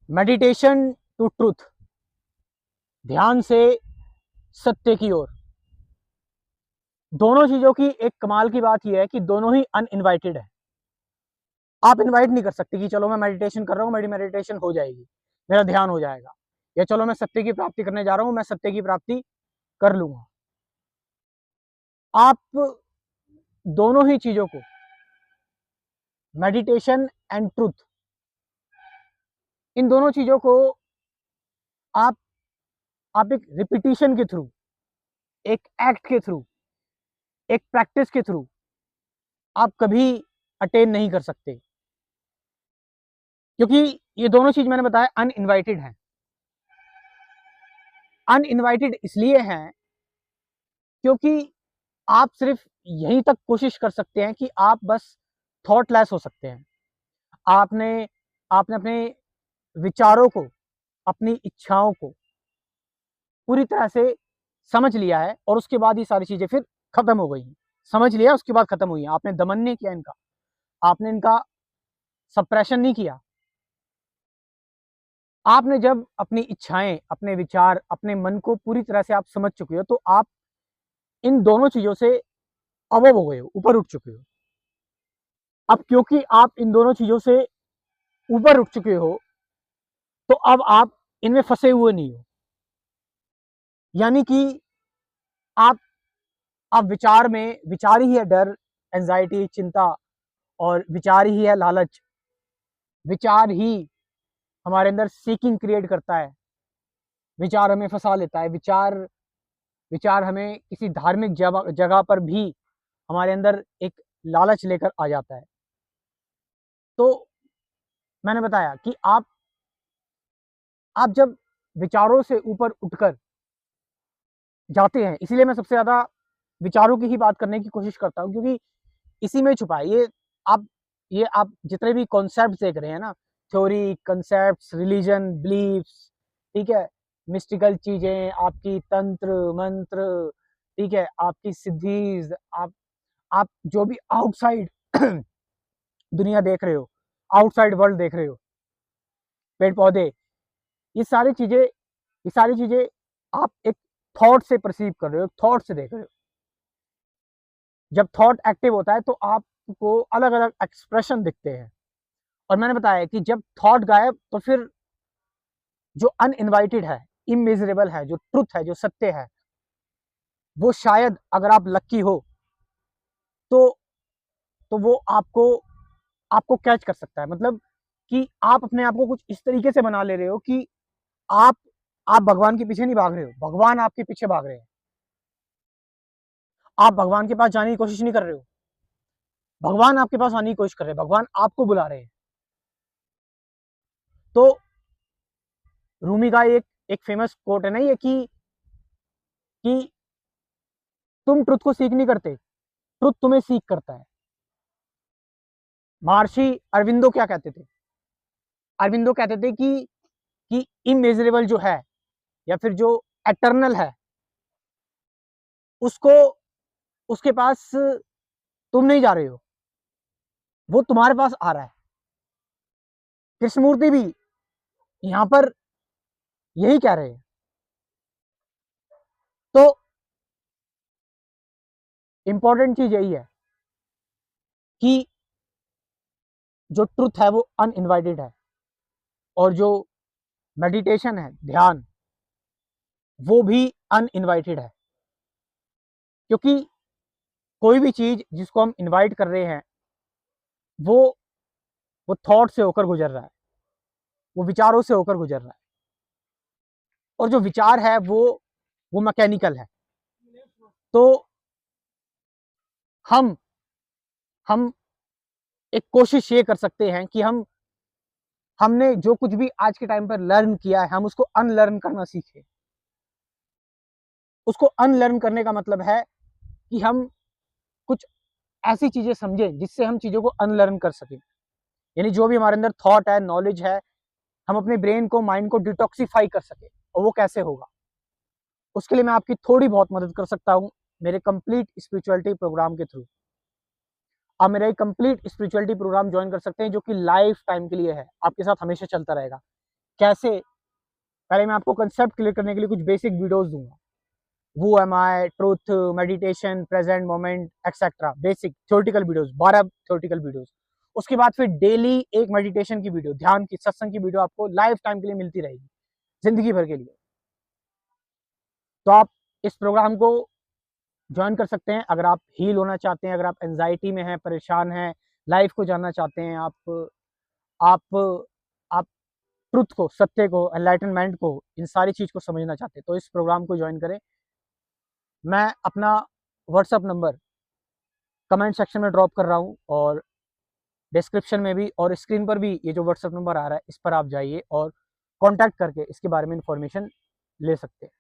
Meditation to truth, ध्यान से सत्य की ओर। दोनों चीजों की एक कमाल की बात यह है कि दोनों ही अनइनवाइटेड है। आप इनवाइट नहीं कर सकते कि चलो मैं मेडिटेशन कर रहा हूँ, मेरी मेडिटेशन हो जाएगी, मेरा ध्यान हो जाएगा, या चलो मैं सत्य की प्राप्ति करने जा रहा हूँ, मैं सत्य की प्राप्ति कर लूंगा। आप दोनों ही चीजों को, मेडिटेशन एंड ट्रूथ, इन दोनों चीजों को आप एक रिपीटिशन के थ्रू, एक एक्ट के थ्रू, एक प्रैक्टिस के थ्रू आप कभी अटेन नहीं कर सकते, क्योंकि ये दोनों चीज मैंने बताया अनइनवाइटेड हैं। अनइनवाइटेड इसलिए हैं क्योंकि आप सिर्फ यहीं तक कोशिश कर सकते हैं कि आप बस थॉटलेस हो सकते हैं। आपने आपने अपने विचारों को, अपनी इच्छाओं को पूरी तरह से समझ लिया है और उसके बाद ये सारी चीजें फिर खत्म हो गई। समझ लिया, उसके बाद खत्म हुई। आपने दमन नहीं किया इनका, आपने इनका सप्रेशन नहीं किया। आपने जब अपनी इच्छाएं, अपने विचार, अपने मन को पूरी तरह से आप समझ चुके हो, तो आप इन दोनों चीजों से अबव हो गए हो, ऊपर उठ चुके हो। अब क्योंकि आप इन दोनों चीजों से ऊपर उठ चुके हो, तो अब आप इनमें फंसे हुए नहीं हो। यानी कि आप विचार में, विचार ही है डर, एंजाइटी, चिंता, और विचार ही है लालच। विचार ही हमारे अंदर सीकिंग क्रिएट करता है, विचार हमें फंसा लेता है। विचार विचार हमें किसी धार्मिक जगह पर भी हमारे अंदर एक लालच लेकर आ जाता है। तो मैंने बताया कि आप जब विचारों से ऊपर उठकर जाते हैं, इसीलिए मैं सबसे ज्यादा विचारों की ही बात करने की कोशिश करता हूँ, क्योंकि इसी में छुपा है आप आप जितने भी कॉन्सेप्ट देख रहे हैं ना, थ्योरी, कॉन्सेप्ट्स, रिलीजन, बिलीफ्स, ठीक है, मिस्टिकल चीजें, आपकी तंत्र मंत्र, ठीक है, आपकी सिद्धीज, आप जो भी आउटसाइड दुनिया देख रहे हो, आउटसाइड वर्ल्ड देख रहे हो, पेड़ पौधे, ये सारी चीजें, आप एक थॉट से परसीव कर रहे हो, थॉट से देख रहे हो। जब थॉट एक्टिव होता है तो आपको अलग अलग एक्सप्रेशन दिखते हैं। और मैंने बताया कि जब थॉट गायब, तो फिर जो अनइनवाइटेड है, इमेजरेबल है, जो ट्रुथ है, जो सत्य है, वो शायद अगर आप लक्की हो तो वो आपको कैच कर सकता है। मतलब कि आप अपने आप को कुछ इस तरीके से बना ले रहे हो कि आप भगवान के पीछे नहीं भाग रहे हो, भगवान आपके पीछे भाग रहे हैं। आप भगवान के पास जाने की कोशिश नहीं कर रहे हो, भगवान आपके पास आने की कोशिश कर रहे हैं, भगवान आपको बुला रहे हैं। तो रूमी का एक फेमस कोट है ना ये, कि तुम ट्रुथ को सीख नहीं करते, ट्रुथ तुम्हें सीख करता है। महर्षि अरविंदो क्या कहते थे? अरविंदो कहते थे कि इमेजरेबल जो है, या फिर जो एटर्नल है, उसको, उसके पास तुम नहीं जा रहे हो, वो तुम्हारे पास आ रहा है। कृष्णमूर्ति भी यहां पर यही कह रहे हैं। तो इंपॉर्टेंट चीज यही है कि जो ट्रुथ है वो अनइनवाइटेड है, और जो मेडिटेशन है, ध्यान, वो भी अनइनवाइटेड है। क्योंकि कोई भी चीज जिसको हम इनवाइट कर रहे हैं, वो थॉट से होकर गुजर रहा है, वो विचारों से होकर गुजर रहा है। और जो विचार है वो मैकेनिकल है। तो हम हम एक कोशिश ये कर सकते हैं कि हमने जो कुछ भी आज के टाइम पर लर्न किया है, हम उसको अनलर्न करना सीखें। उसको अनलर्न करने का मतलब है कि हम कुछ ऐसी चीजें समझें जिससे हम चीजों को अनलर्न कर सकें। यानी जो भी हमारे अंदर थॉट है, नॉलेज है, हम अपने ब्रेन को, माइंड को डिटॉक्सिफाई कर सके। और वो कैसे होगा, उसके लिए मैं आपकी थोड़ी बहुत मदद कर सकता हूँ मेरे कंप्लीट स्पिरिचुअलिटी प्रोग्राम के थ्रू। आप मेरा एक कंप्लीट स्पिरिचुअलिटी प्रोग्राम ज्वाइन कर सकते हैं, जो कि लाइफ टाइम के लिए है, आपके साथ हमेशा चलता रहेगा। कैसे, पहले मैं आपको कंसेप्ट क्लियर करने के लिए कुछ बेसिक वीडियोस दूंगा। Who am I, truth, meditation, present moment etcetera, basic theoretical videos, 12 theoretical videos. उसके बाद फिर डेली एक मेडिटेशन की वीडियो, ध्यान की, सत्संग की वीडियो आपको लाइफ टाइम के लिए मिलती रहेगी, जिंदगी भर के लिए। तो आप इस प्रोग्राम को ज्वाइन कर सकते हैं अगर आप हील होना चाहते हैं, अगर आप एंजाइटी में हैं, परेशान हैं, लाइफ को जानना चाहते हैं, आप आप ट्रुथ को, सत्य को, एनलाइटनमेंट को, इन सारी चीज़ को समझना चाहते हैं, तो इस प्रोग्राम को ज्वाइन करें। मैं अपना व्हाट्सअप नंबर कमेंट सेक्शन में ड्रॉप कर रहा हूँ, और डिस्क्रिप्शन में भी, और स्क्रीन पर भी ये जो व्हाट्सअप नंबर आ रहा है, इस पर आप जाइए और कॉन्टैक्ट करके इसके बारे में इंफॉर्मेशन ले सकते हैं।